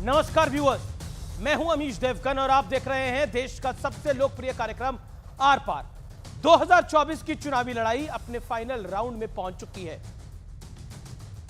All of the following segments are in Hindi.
नमस्कार व्यूअर्स, मैं हूं अमीश देवगन और आप देख रहे हैं देश का सबसे लोकप्रिय कार्यक्रम आर पार। 2024 की चुनावी लड़ाई अपने फाइनल राउंड में पहुंच चुकी है।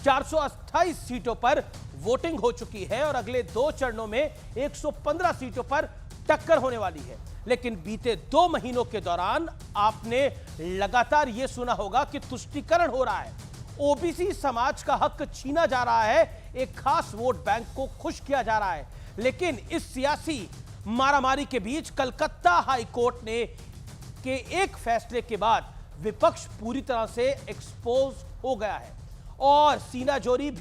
428 सीटों पर वोटिंग हो चुकी है और अगले 2 चरणों में 115 सीटों पर टक्कर होने वाली है। लेकिन बीते 2 महीनों के दौरान आपने लगातार यह सुना होगा कि तुष्टीकरण हो रहा है, ओबीसी समाज का हक छीना जा रहा है, एक खास वोट बैंक को खुश किया जा रहा है। लेकिन इस सियासी मारामारी के बीच कलकत्ता हाई कोर्ट ने के एक फैसले के बाद विपक्ष पूरी तरह से एक्सपोज हो गया है और सीनाजोरी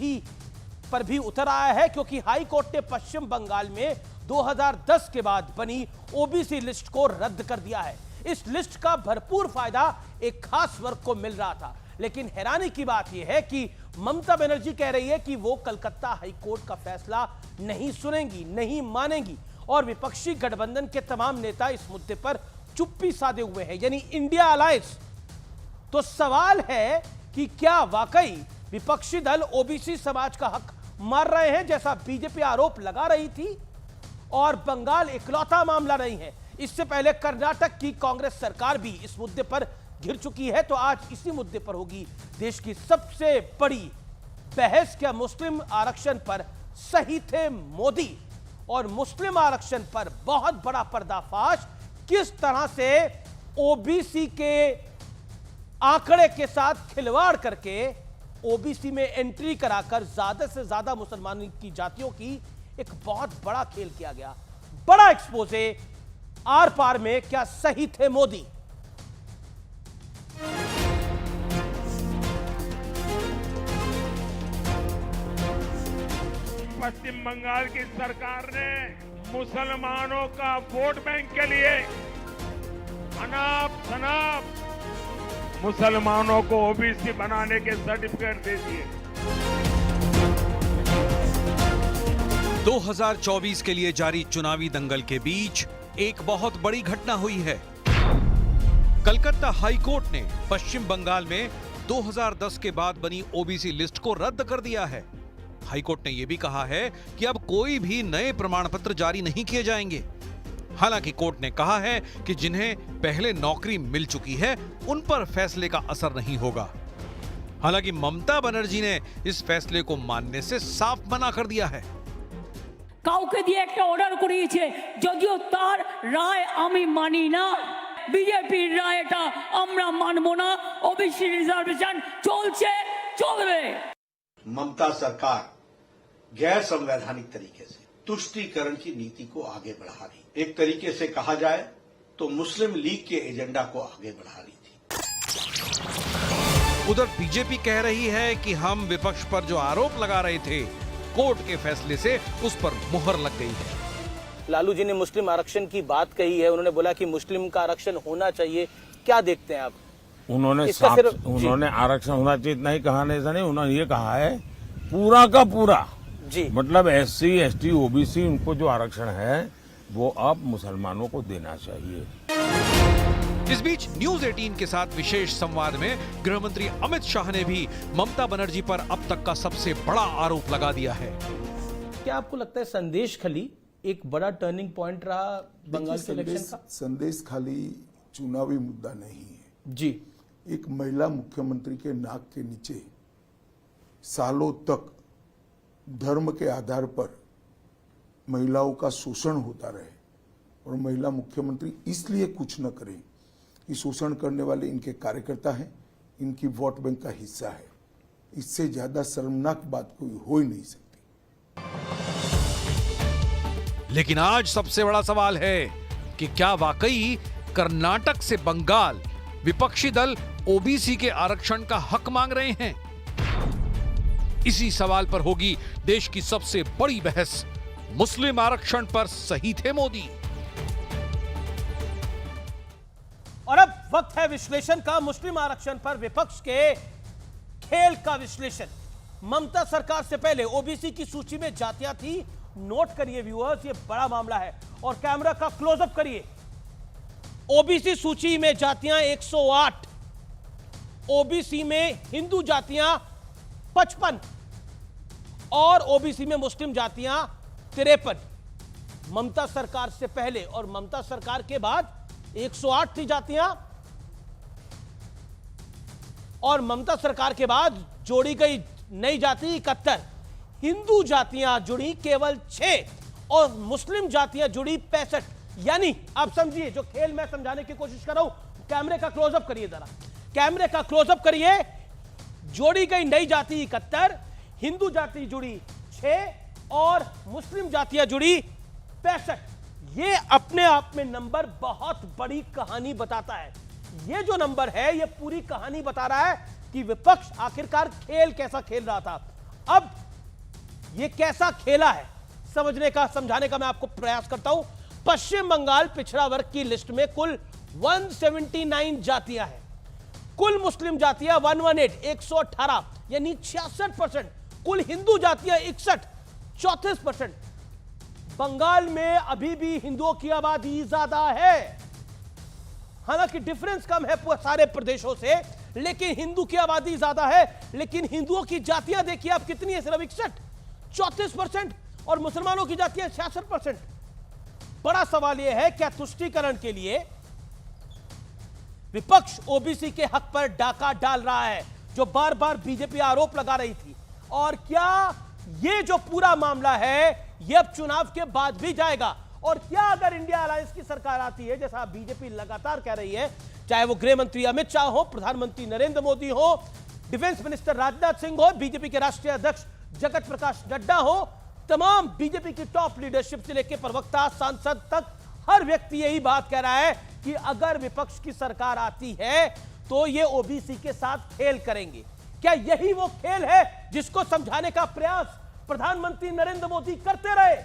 पर भी उतर आया है, क्योंकि हाई कोर्ट ने पश्चिम बंगाल में 2010 के बाद बनी ओबीसी लिस्ट को रद्द कर दिया है। इस लिस्ट का भरपूर फायदा एक खास वर्ग को मिल रहा था। लेकिन हैरानी की बात यह है कि ममता बनर्जी कह रही है कि वो कलकत्ता हाई कोर्ट का फैसला नहीं सुनेंगी, नहीं मानेंगी और विपक्षी गठबंधन के तमाम नेता इस मुद्दे पर चुप्पी साधे हुए हैं, यानी इंडिया अलायंस। तो सवाल है कि क्या वाकई विपक्षी दल ओबीसी समाज का हक मार रहे हैं, जैसा बीजेपी आरोप लगा रही थी? और बंगाल इकलौता मामला नहीं है, इससे पहले कर्नाटक की कांग्रेस सरकार भी इस मुद्दे पर घिर चुकी है। तो आज इसी मुद्दे पर होगी देश की सबसे बड़ी बहस। क्या मुस्लिम आरक्षण पर सही थे मोदी? और मुस्लिम आरक्षण पर बहुत बड़ा पर्दाफाश, किस तरह से ओबीसी के आंकड़े के साथ खिलवाड़ करके ओबीसी में एंट्री कराकर ज्यादा से ज्यादा मुसलमानों की जातियों की एक बहुत बड़ा खेल किया गया। बड़ा एक्सपोजे आर पार में, क्या सही थे मोदी? पश्चिम बंगाल की सरकार ने मुसलमानों का वोट बैंक के लिए अनाप शनाप मुसलमानों को ओबीसी बनाने के सर्टिफिकेट दे दिए। 2024 के लिए जारी चुनावी दंगल के बीच एक बहुत बड़ी घटना हुई है। कलकत्ता हाई कोर्ट ने पश्चिम बंगाल में 2010 के बाद बनी ओबीसी लिस्ट को रद्द कर दिया है। हाई कोर्ट ने यह भी कहा है कि अब कोई भी नए प्रमाण पत्र जारी नहीं किए जाएंगे। हालांकि कोर्ट ने कहा है कि जिन्हें पहले नौकरी मिल चुकी है उन पर फैसले का असर नहीं होगा। हालांकि ममता बनर्जी ने इस फैसले को मानने से साफ मना कर दिया है। কাউকে দিয়ে একটা অর্ডার করিয়েছে, যদিও তার রায় আমি মানি না, বিজেপির রায়টা আমরা মানবো না, ওবিসি রিজার্ভেশন চলছে, চলবে। ममता सरकार गैर संवैधानिक तरीके से तुष्टीकरण की नीति को आगे बढ़ा रही, एक तरीके से कहा जाए तो मुस्लिम लीग के एजेंडा को आगे बढ़ा रही थी। उधर बीजेपी कह रही है कि हम विपक्ष पर जो आरोप लगा रहे थे, कोर्ट के फैसले से उस पर मुहर लग गई है। लालू जी ने मुस्लिम आरक्षण की बात कही है, उन्होंने बोला कि मुस्लिम का आरक्षण होना चाहिए। क्या देखते हैं आप? उन्होंने आरक्षण होना चाहिए इतना ही कहा, नहीं ऐसा नहीं, उन्होंने ये कहा है पूरा का पूरा जी, मतलब एससी एसटी ओबीसी उनको जो आरक्षण है वो अब मुसलमानों को देना चाहिए। इस बीच न्यूज 18 के साथ विशेष संवाद में गृह मंत्री अमित शाह ने भी ममता बनर्जी पर अब तक का सबसे बड़ा आरोप लगा दिया है। क्या आपको लगता है संदेश खली एक बड़ा टर्निंग पॉइंट रहा बंगाल के इलेक्शन का? संदेश खाली चुनावी मुद्दा नहीं है जी। एक महिला मुख्यमंत्री के नाक के नीचे सालों तक धर्म के आधार पर महिलाओं का शोषण होता रहे और महिला मुख्यमंत्री इसलिए कुछ न करे कि शोषण करने वाले इनके कार्यकर्ता हैं, इनकी वोट बैंक का हिस्सा है। इससे ज्यादा शर्मनाक बात कोई हो ही नहीं सकती। लेकिन आज सबसे बड़ा सवाल है कि क्या वाकई कर्नाटक से बंगाल विपक्षी दल ओबीसी के आरक्षण का हक मांग रहे हैं? इसी सवाल पर होगी देश की सबसे बड़ी बहस। मुस्लिम आरक्षण पर सही थे मोदी? और अब वक्त है विश्लेषण का। मुस्लिम आरक्षण पर विपक्ष के खेल का विश्लेषण। ममता सरकार से पहले ओबीसी की सूची में जातियां थी। नोट करिए व्यूअर्स, ये बड़ा मामला है और कैमरा का क्लोजअप करिए। ओबीसी सूची में जातियां 108, ओबीसी में हिंदू जातियां 55 और ओबीसी में मुस्लिम जातियां 53। ममता सरकार से पहले और ममता सरकार के बाद 108 थी जातियां, और ममता सरकार के बाद जोड़ी गई नई जाति 71। हिंदू जातियां जुड़ी केवल 6 और मुस्लिम जातियां जुड़ी 65। यानी आप समझिए, जो खेल मैं समझाने की कोशिश कर रहा हूं, कैमरे का क्लोजअप करिए, जरा कैमरे का क्लोजअप करिए। जोड़ी गई नई जाति 71, हिंदू जाति जुड़ी 6 और मुस्लिम जातियां जुड़ी 65। ये अपने आप में नंबर बहुत बड़ी कहानी बताता है। ये जो नंबर है, ये पूरी कहानी बता रहा है कि विपक्ष आखिरकार खेल कैसा खेल रहा था। अब ये कैसा खेला है समझने का, समझाने का मैं आपको प्रयास करता हूं। पश्चिम बंगाल पिछड़ा वर्ग की लिस्ट में कुल 179 जातियां हैं। कुल मुस्लिम जातियां 118, 118 यानी 66%। कुल हिंदू जातियां 61, 34%। बंगाल में अभी भी हिंदुओं की आबादी ज्यादा है, हालांकि डिफरेंस कम है सारे प्रदेशों से, लेकिन हिंदू की आबादी ज्यादा है। लेकिन हिंदुओं की जातियां देखिए आप कितनी है, सिर्फ 61, 34%, और मुसलमानों की जातियां 66%। बड़ा सवाल यह है, क्या तुष्टीकरण के लिए विपक्ष ओबीसी के हक पर डाका डाल रहा है, जो बार बार बीजेपी आरोप लगा रही थी? और क्या यह जो पूरा मामला है यह अब चुनाव के बाद भी जाएगा? और क्या अगर इंडिया अलायंस की सरकार आती है, जैसा बीजेपी लगातार कह रही है, चाहे वो गृह मंत्री अमित शाह हो, प्रधानमंत्री नरेंद्र मोदी हो, डिफेंस मिनिस्टर राजनाथ सिंह हो, बीजेपी के राष्ट्रीय अध्यक्ष जगत प्रकाश नड्डा हो, तमाम बीजेपी की टॉप लीडरशिप से लेकर प्रवक्ता, सांसद तक हर व्यक्ति यही बात कह रहा है कि अगर विपक्ष की सरकार आती है तो ये ओबीसी के साथ खेल करेंगे। क्या यही वो खेल है जिसको समझाने का प्रयास प्रधानमंत्री नरेंद्र मोदी करते रहे?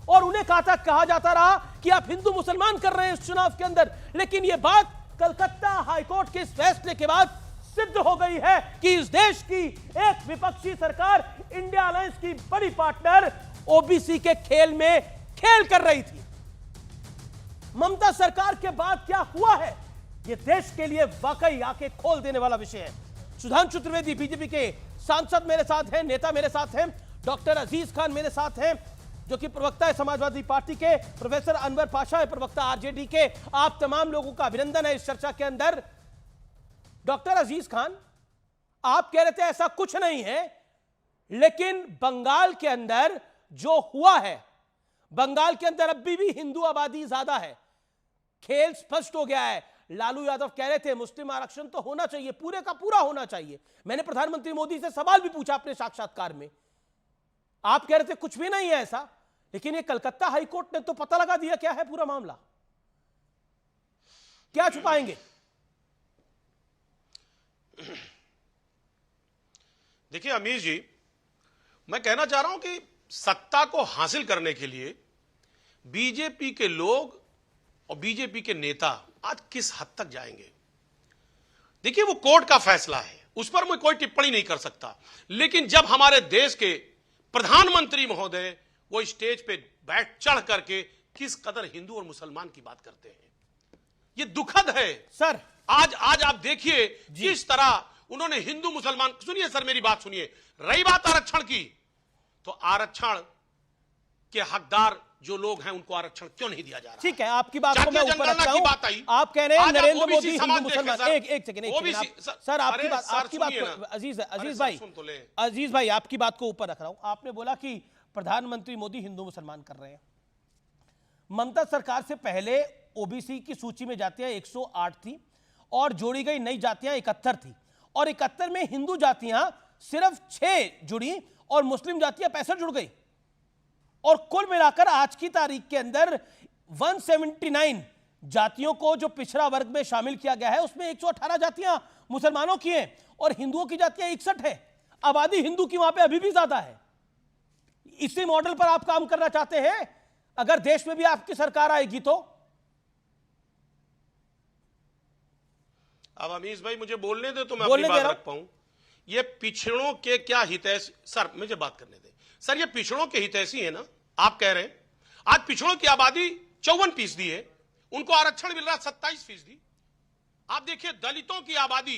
और उन्हें कहा जाता रहा कि आप हिंदू मुसलमान कर रहे हैं इस चुनाव के अंदर। लेकिन यह बात कलकत्ता हाईकोर्ट के इस फैसले के बाद सिद्ध हो गई है कि इस देश की एक विपक्षी सरकार, इंडिया अलायंस की बड़ी पार्टनर, ओबीसी के खेल में खेल कर रही थी। ममता सरकार के बाद क्या हुआ है, यह देश के लिए वाकई आंखें खोल देने वाला विषय है। सुधांशु त्रिवेदी बीजेपी के सांसद मेरे साथ हैं, नेता मेरे साथ हैं, डॉक्टर अजीज खान मेरे साथ हैं जो कि प्रवक्ता है समाजवादी पार्टी के, प्रोफेसर अनवर पाशा है प्रवक्ता आरजेडी के। आप तमाम लोगों का अभिनंदन है इस चर्चा के अंदर। डॉक्टर अजीज खान, आप कह रहे थे ऐसा कुछ नहीं है, लेकिन बंगाल के अंदर जो हुआ है, बंगाल के अंदर अभी भी हिंदू आबादी ज्यादा है। खेल स्पष्ट हो गया है। लालू यादव कह रहे थे मुस्लिम आरक्षण तो होना चाहिए, पूरे का पूरा होना चाहिए। मैंने प्रधानमंत्री मोदी से सवाल भी पूछा अपने साक्षात्कार में, आप कह रहे थे कुछ भी नहीं है ऐसा, लेकिन ये कलकत्ता हाईकोर्ट ने तो पता लगा दिया क्या है पूरा मामला। क्या छुपाएंगे? देखिए अमीर जी, मैं कहना चाह रहा हूं कि सत्ता को हासिल करने के लिए बीजेपी के लोग और बीजेपी के नेता आज किस हद तक जाएंगे। देखिए वो कोर्ट का फैसला है, उस पर मैं कोई टिप्पणी नहीं कर सकता। लेकिन जब हमारे देश के प्रधानमंत्री महोदय वो स्टेज पे बैठ चढ़ करके किस कदर हिंदू और मुसलमान की बात करते हैं, ये दुखद है सर। आज आप देखिए किस तरह उन्होंने हिंदू मुसलमान, सुनिए सर मेरी बात सुनिए। रही बात आरक्षण की, तो आरक्षण के हकदार जो लोग हैं उनको आरक्षण क्यों नहीं दिया जा रहा? ठीक है, आपकी बात को मैं ऊपर रखता हूं। आप कह रहे हैं नरेंद्र मोदी हिंदू मुसलमान, एक सेकंड सर, आपकी बात अजीज भाई आपकी बात को ऊपर रख रहा हूं। आपने बोला कि प्रधानमंत्री मोदी हिंदू मुसलमान कर रहे हैं। ममता सरकार से पहले ओबीसी की सूची में जातियां 108 थी और जोड़ी गई नई जातियां 71 थी, और 71 में हिंदू जातियां सिर्फ 6 जुड़ी और मुस्लिम जातियां 65 जुड़ गई, और कुल मिलाकर आज की तारीख के अंदर 179 जातियों को जो पिछड़ा वर्ग में शामिल किया गया है, उसमें 118 जातियां मुसलमानों की हैं और हिंदुओं की जातियां 61 है। आबादी हिंदू की वहां पे अभी भी ज्यादा है। इसी मॉडल पर आप काम करना चाहते हैं अगर देश में भी आपकी सरकार आएगी तो? अब अमीश भाई मुझे बोलने दे तो मैं अपनी बात रख पाऊं। ये पिछड़ों के क्या हितैषी, सर मुझे बात करने दे सर, ये पिछड़ों के हितैषी है ना। आप कह रहे हैं आज पिछड़ों की आबादी 54% है, उनको आरक्षण मिल रहा है 27%। आप देखिए दलितों की आबादी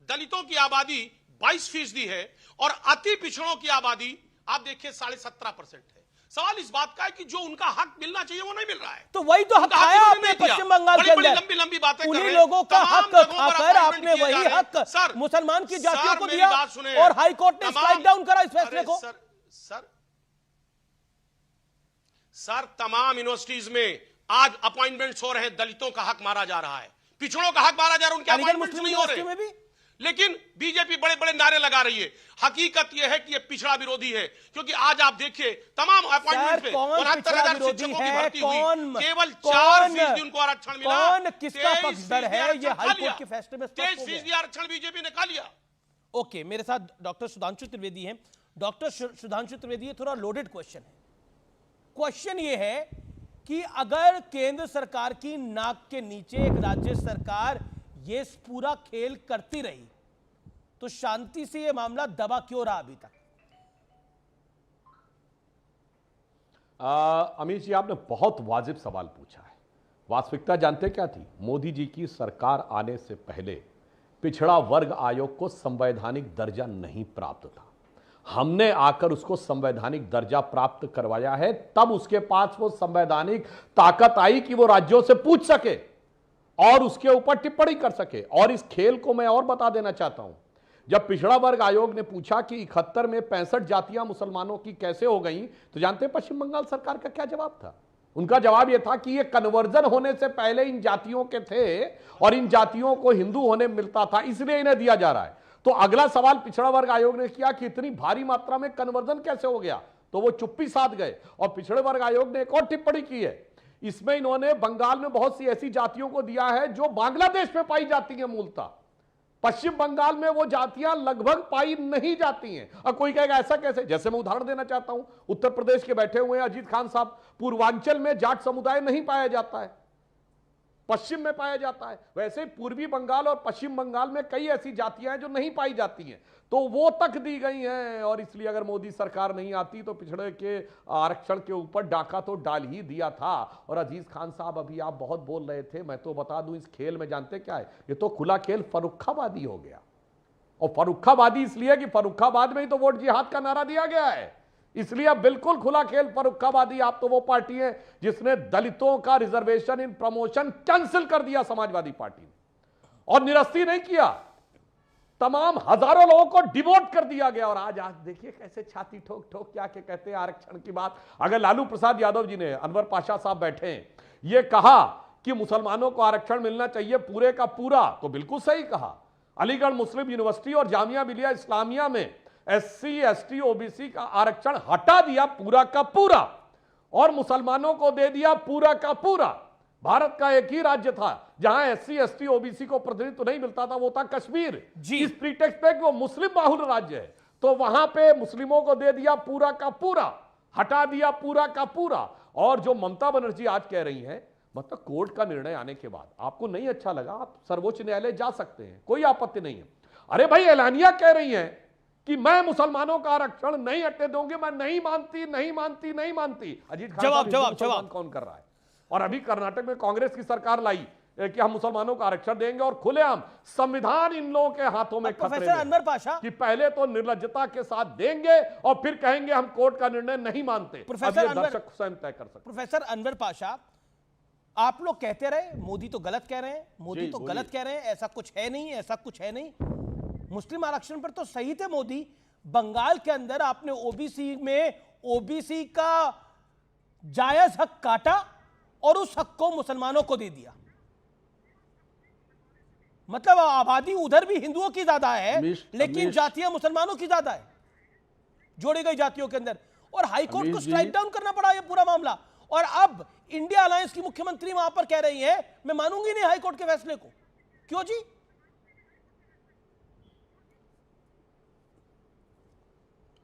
22% है और अति पिछड़ों की आबादी आप देखिए 17.5% है। सवाल इस बात का है कि जो उनका हक मिलना चाहिए वो नहीं मिल रहा है। तो वही तो हक खाया आपने पश्चिम बंगाल के अंदर। लंबी लंबी बातें उन्हीं लोगों का हक खाकर आपने वही हक मुसलमान की जातियों को दिया और हाई कोर्ट ने स्ट्राइक डाउन करा इस फैसले को। सर तमाम यूनिवर्सिटीज में आज अपॉइंटमेंट्स हो रहे हैं, दलितों का हक मारा जा रहा है, पिछड़ों का हक मारा जा रहा है, उनके अपॉइंटमेंट्स नहीं हो रहे। लेकिन बीजेपी बड़े बड़े नारे लगा रही है। हकीकत यह है कि यह पिछड़ा विरोधी है, क्योंकि आज आप देखिए तमाम अपॉइंटमेंट पे 69,000 शिक्षकों की भर्ती हुई, केवल 4% उनको आरक्षण मिला। कौन किसका पक्षधर है ये हाईकोर्ट के फैसले में 23% आरक्षण बीजेपी ने खा लिया। ओके, मेरे साथ डॉक्टर सुधांशु त्रिवेदी हैं। डॉक्टर सुधांशु त्रिवेदी, थोड़ा लोडेड क्वेश्चन है। क्वेश्चन ये है कि अगर केंद्र सरकार की नाक के नीचे एक राज्य सरकार ये पूरा खेल करती रही तो शांति से ये मामला दबा क्यों रहा अभी तक? अमीर जी, आपने बहुत वाजिब सवाल पूछा है। वास्तविकता जानते क्या थी? मोदी जी की सरकार आने से पहले पिछड़ा वर्ग आयोग को संवैधानिक दर्जा नहीं प्राप्त था। हमने आकर उसको संवैधानिक दर्जा प्राप्त करवाया है, तब उसके पास वो संवैधानिक ताकत आई कि वो राज्यों से पूछ सके और उसके ऊपर टिप्पणी कर सके। और इस खेल को मैं और बता देना चाहता हूं। जब पिछड़ा वर्ग आयोग ने पूछा कि 71 में 65 जातियां मुसलमानों की कैसे हो गई, तो जानते हैं पश्चिम बंगाल सरकार का क्या जवाब था? उनका जवाब यह था कि ये कन्वर्जन होने से पहले इन जातियों के थे और इन जातियों को हिंदू होने मिलता था, इसलिए इन्हें दिया जा रहा है। तो अगला सवाल पिछड़ा वर्ग आयोग ने किया कि इतनी भारी मात्रा में कन्वर्जन कैसे हो गया, तो वो चुप्पी साध गए। और पिछड़े वर्ग आयोग ने एक और टिप्पणी की है, इसमें इन्होंने बंगाल में बहुत सी ऐसी जातियों को दिया है जो बांग्लादेश में पाई जाती हैं मूलतः। पश्चिम बंगाल में वो जातियां लगभग पाई नहीं जाती हैं। और कोई कहेगा ऐसा कैसे? जैसे मैं उदाहरण देना चाहता हूं, उत्तर प्रदेश के बैठे हुए हैं अजीत खान साहब, पूर्वांचल में जाट समुदाय नहीं पाया जाता है, पश्चिम में पाया जाता है। वैसे ही पूर्वी बंगाल और पश्चिम बंगाल में कई ऐसी जातियां हैं जो नहीं पाई जाती हैं, तो वो तक दी गई हैं। और इसलिए अगर मोदी सरकार नहीं आती तो पिछड़े के आरक्षण के ऊपर डाका तो डाल ही दिया था। और अजीज खान साहब, अभी आप बहुत बोल रहे थे, मैं तो बता दूं इस खेल में जानते क्या है? ये तो खुला खेल फर्रुखाबादी हो गया। और फर्रुखाबादी इसलिए कि फर्रुखाबाद में ही तो वोट जिहाद का नारा दिया गया है, इसलिए अब बिल्कुल खुला खेल फर्रुखाबादी। आप तो वो पार्टी है जिसने दलितों का रिजर्वेशन इन प्रमोशन कैंसिल कर दिया, समाजवादी पार्टी ने, और निरस्ती नहीं किया, तमाम हजारों लोगों को डिमोट कर दिया गया। और आज देखिए कैसे छाती ठोक ठोक क्या के कहते हैं आरक्षण की बात। अगर लालू प्रसाद यादव जी ने, अनवर पाशा साहब बैठे हैं, ये कहा कि मुसलमानों को आरक्षण मिलना चाहिए पूरे का पूरा, तो बिल्कुल सही कहा। अलीगढ़ मुस्लिम यूनिवर्सिटी और जामिया मिलिया इस्लामिया में SC ST OBC का आरक्षण हटा दिया पूरा का पूरा और मुसलमानों को दे दिया पूरा का पूरा। भारत का एक ही राज्य था जहां SC ST OBC को प्रतिनिधित्व नहीं मिलता था, वो था कश्मीर। इस प्रीटेक्स्ट पे कि वो मुस्लिम बाहुल राज्य है, तो वहां पे मुस्लिमों को दे दिया पूरा का पूरा, हटा दिया पूरा का पूरा। और जो ममता बनर्जी आज कह रही हैं, मतलब कोर्ट का निर्णय आने के बाद आपको नहीं अच्छा लगा, आप सर्वोच्च न्यायालय जा सकते हैं, कोई आपत्ति नहीं है। अरे भाई, एलानिया कह रही हैं कि मैं मुसलमानों का आरक्षण नहीं हटने दूंगी, मैं नहीं मानती नहीं मानती नहीं मानती। अजीत खान जवाब कौन कर रहा है? और अभी कर्नाटक में कांग्रेस की सरकार लाई कि हम मुसलमानों का आरक्षण देंगे, और खुलेआम संविधान इन लोगों के हाथों में खतरे में। अनवर पाशा, कि पहले तो निर्लज्जता के साथ देंगे और फिर कहेंगे हम कोर्ट का निर्णय नहीं मानते। प्रोफेसर दर्शक स्वयं तय कर सकते। प्रोफेसर अनवर पाशा, आप लोग कहते रहे मोदी तो गलत कह रहे हैं, मोदी तो गलत कह रहे हैं, ऐसा कुछ है नहीं, ऐसा कुछ है नहीं। मुस्लिम आरक्षण पर तो सही थे मोदी। बंगाल के अंदर आपने ओबीसी में ओबीसी का जायज हक काटा और उस हक को मुसलमानों को दे दिया। मतलब आबादी उधर भी हिंदुओं की ज्यादा है, लेकिन जातियां मुसलमानों की ज्यादा है जोड़ी गई जातियों के अंदर। और हाईकोर्ट को स्ट्राइक डाउन करना पड़ा यह पूरा मामला। और अब इंडिया अलायंस की मुख्यमंत्री वहां पर कह रही है मैं मानूंगी नहीं हाईकोर्ट के फैसले को। क्यों जी?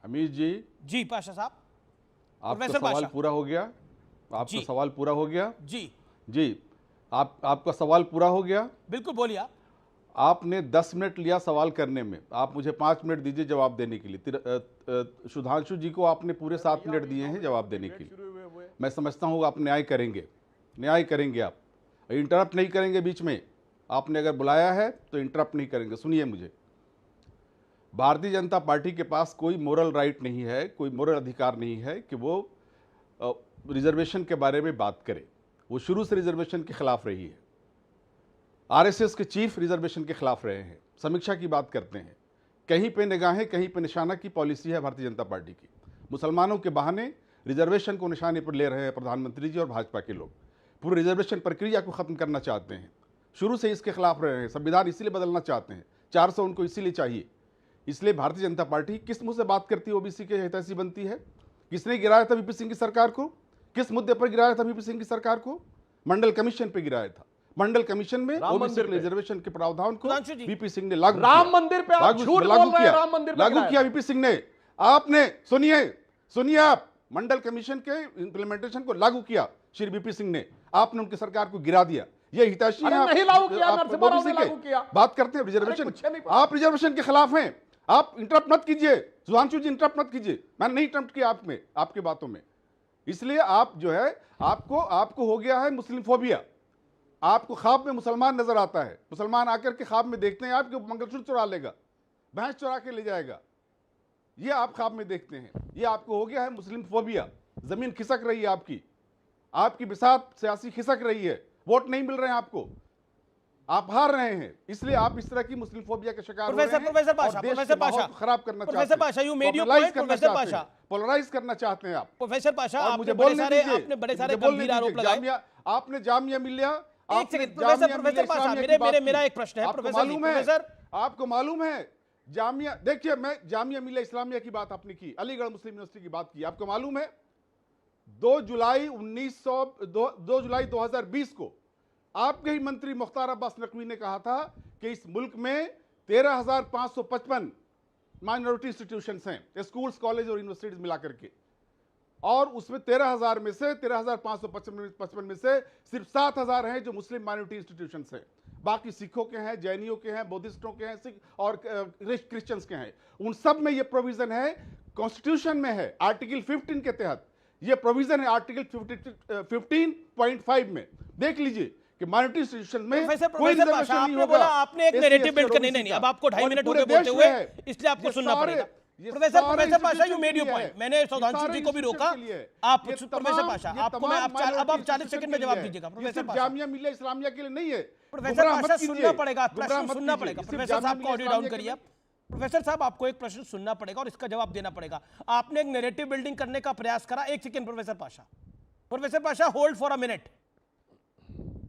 अमीर जी पाशा साहब, आपका सवाल पूरा हो गया? आपका सवाल पूरा हो गया? जी आपका सवाल पूरा हो गया? बिल्कुल, बोलिए। आपने 10 मिनट लिया सवाल करने में, आप मुझे 5 मिनट दीजिए जवाब देने के लिए। सुधांशु जी को आपने पूरे 7 मिनट दिए हैं जवाब देने के लिए। मैं समझता हूँ आप न्याय करेंगे, आप इंटरप्ट नहीं करेंगे बीच में। आपने अगर बुलाया है तो इंटरप्ट नहीं करेंगे। सुनिए मुझे, भारतीय जनता पार्टी के पास कोई मोरल राइट नहीं है, कोई मोरल अधिकार नहीं है कि वो रिजर्वेशन के बारे में बात करे। वो शुरू से रिजर्वेशन के खिलाफ रही है। आरएसएस के चीफ रिजर्वेशन के खिलाफ रहे हैं, समीक्षा की बात करते हैं। कहीं पे निगाहें कहीं पे निशाना की पॉलिसी है भारतीय जनता पार्टी की। मुसलमानों के बहाने रिजर्वेशन को निशाने पर ले रहे हैं प्रधानमंत्री जी और भाजपा के लोग। पूरी रिजर्वेशन प्रक्रिया को खत्म करना चाहते हैं, शुरू से इसके खिलाफ रहे हैं। संविधान इसीलिए बदलना चाहते हैं, 400 उनको इसीलिए चाहिए। इसलिए भारतीय जनता पार्टी किस मुंह से बात करती है, ओबीसी के हितैषी बनती है। किसने गिराया था वीपी सिंह की सरकार को? किस मुद्दे पर गिराया था वीपी सिंह की सरकार को? मंडल कमीशन पे गिराया था। मंडल कमीशन में ओबीसी रिजर्वेशन के प्रावधान को वीपी सिंह ने लागू राम मंदिर पे आप झूठ बोल रहे हैं, राम मंदिर पे लागू किया वीपी सिंह ने। आपने सुनिए आप मंडल कमीशन के इंप्लीमेंटेशन को लागू किया श्री वीपी सिंह ने। आपने उनकी सरकार को गिरा दिया। ये हितैषी अरे है। नहीं लागू किया, नरसिम्हा राव ने लागू किया। बात करते हैं रिजर्वेशन। आप रिजर्वेशन के खिलाफ हैं। आप इंटरप्ट मत कीजिए, सुधांशु जी, इंटरप्ट मत कीजिए। मैंने नहीं इंटरप्ट किया आप में, आपकी बातों में। इसलिए आप जो है आपको हो गया है मुस्लिम फोबिया। आपको ख्वाब में मुसलमान नजर आता है। मुसलमान आकर के ख्वाब में देखते हैं आपके मंगलसूत्र चुरा लेगा, भैंस चुरा के ले जाएगा, ये आप ख्वाब में देखते हैं। ये आपको हो गया है मुस्लिम फोबिया। जमीन खिसक रही है आपकी बिसात सियासी खिसक रही है। वोट नहीं मिल रहे हैं आपको, आप हार रहे हैं। इसलिए आप इस तरह की मुस्लिम फोबिया के शिकार हो रहे हैं। प्रोफेसर पाशा खराब करना चाहते हैं। Professor Pasha, you made your point. Professor Pasha, polarise करना चाहते हैं आप। प्रोफेसर पाशा, और आपने बड़े सारे गंभीर आरोप लगाए। आपने जामिया मिलिया, एक सेकंड प्रोफेसर पाशा, मेरा एक प्रश्न है प्रोफेसर। आपको मालूम है जामिया, देखिए मैं जामिया मिलिया इस्लामिया की बात आपने की, अलीगढ़ मुस्लिम यूनिवर्सिटी की बात की। आपको मालूम है 2 जुलाई 2020 को आपके ही मंत्री मुख्तार अब्बास नकवी ने कहा था कि इस मुल्क में 13,555 माइनॉरिटी इंस्टीट्यूशंस हैं, स्कूल्स, कॉलेज और यूनिवर्सिटीज मिलाकर के। और उसमें 13,555 में से सिर्फ 7,000 हैं जो मुस्लिम माइनॉरिटी इंस्टीट्यूशंस हैं। बाकी सिखों के हैं, जैनियों के हैं, बुद्धिस्टों के हैं, सिख और क्रिश्चियंस के हैं। उन सब में यह प्रोविजन है, कॉन्स्टिट्यूशन में है, आर्टिकल 15 के तहत यह प्रोविजन है। आर्टिकल 15.5 में देख लीजिए कि माइनॉरिटी इंस्टीट्यूशन में कोई रिजर्वेशन नहीं होगा। बोला आपने एक नैरेटिव बिल्ड करने नहीं, अब आपको 2.5 मिनट हो गए बोलते हुए, इसलिए आपको सुनना पड़ेगा। Professor Pasha, you made your point. मैंने सुधांशु जी को भी रोका। आप प्रोफेसर पाशा, आपको मैं अब आप 40 सेकंड में जवाब दीजिएगा। प्रोफेसर पाशा, जामिया मिलिया इस्लामिया के लिए नहीं है। प्रोफेसर पाशा, सुनना पड़ेगा, प्रश्न सुनना पड़ेगा। प्रोफेसर साहब को ऑडियो डाउन करिए। प्रोफेसर साहब, आपको एक प्रश्न सुनना पड़ेगा और इसका जवाब देना पड़ेगा। आपने एक नैरेटिव बिल्डिंग करने का प्रयास करा। एक second professor Pasha, hold for a minute.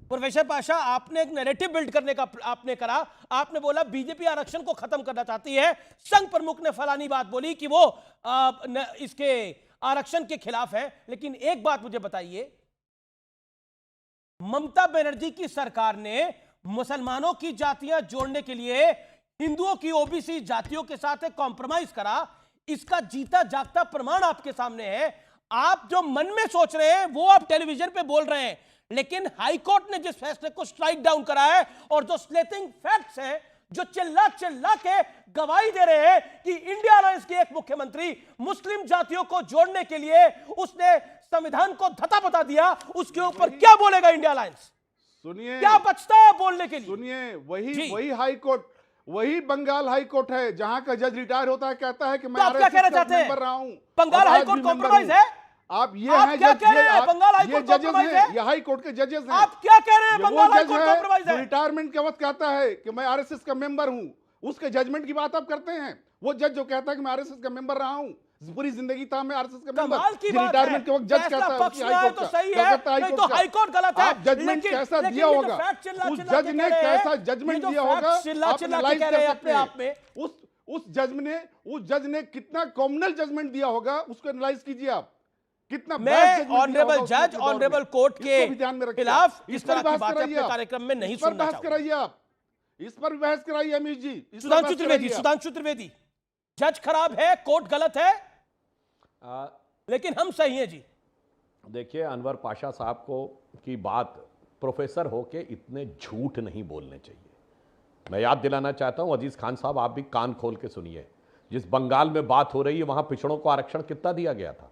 Professor Pasha, आपने एक नैरेटिव बिल्ड करने का आपने करा। आपने बोला बीजेपी आरक्षण को खत्म करना चाहती है। संघ प्रमुख ने फलानी बात बोली कि वो इसके आरक्षण के खिलाफ है। लेकिन एक बात मुझे बताइए, ममता बनर्जी की सरकार ने मुसलमानों की जातियां जोड़ने के लिए हिंदुओं की ओबीसी जातियों के साथ एक कॉम्प्रोमाइज करा। इसका जीता जागता प्रमाण आपके सामने है। आप जो मन में सोच रहे हैं वो आप टेलीविजन पे बोल रहे हैं, लेकिन हाईकोर्ट ने जिस फैसले को स्ट्राइक डाउन करा है और जो स्लेटिंग फैक्ट्स हैं, जो चिल्ला चिल्ला के गवाही दे रहे हैं कि इंडिया अलायंस की एक मुख्यमंत्री मुस्लिम जातियों को जोड़ने के लिए उसने संविधान को धता बता दिया, उसके ऊपर क्या बोलेगा इंडिया अलायंस? सुनिए, क्या बचता है बोलने के लिए? सुनिए, वही हाईकोर्ट, वही बंगाल हाईकोर्ट है जहां का जज रिटायर होता है, कहता है कि मैं क्या कहना चाहते हैं? रहा हूं। बंगाल हाईकोर्ट कॉम्प्रोमाइज है? आप ये आप हैं क्या कह रहे हैं? बंगाल ये हाईकोर्ट जजेस कॉम्प्रोमाइज हैं, है? ये हाई कोर्ट के जजेस हैं। आप क्या कह रहे हैं? बंगाल हाईकोर्ट कॉम्प्रोमाइज है? रिटायरमेंट के वक्त कहता है कि मैं आरएसएस का मेंबर हूं, उसके जजमेंट की बात आप करते हैं। वो जज जो कहता है कि मैं आरएसएस का मेंबर रहा हूं, पूरी जिंदगी था मैं आरएसएस का मेंबर, रिटायरमेंट के वक्त जज कहता है पक्ष में है तो सही है, नहीं तो हाईकोर्ट गलत है। जजमेंट कैसा दिया होगा, उस जज ने कैसा जजमेंट दिया होगा, उस जज ने कितना कॉम्युनल जजमेंट दिया होगा, उसको एनालाइज कीजिए आप। कितना मैं ऑनरेबल जज, ऑनरेबल कोर्ट के खिलाफ इस तरह की बातें अपने कार्यक्रम में नहीं सुनना बहस कराइए आप, इस पर बहस कराइए अमीश जी। सुधांशु त्रिवेदी, जज खराब है, कोर्ट गलत है, लेकिन हम सही हैं जी। देखिए, अनवर पाशा साहब को की बात प्रोफेसर होके इतने झूठ नहीं बोलने चाहिए। मैं याद दिलाना चाहता हूं, अजीज खान साहब, आप भी कान खोल के सुनिए। जिस बंगाल में बात हो रही है, वहां पिछड़ों को आरक्षण कितना दिया गया था?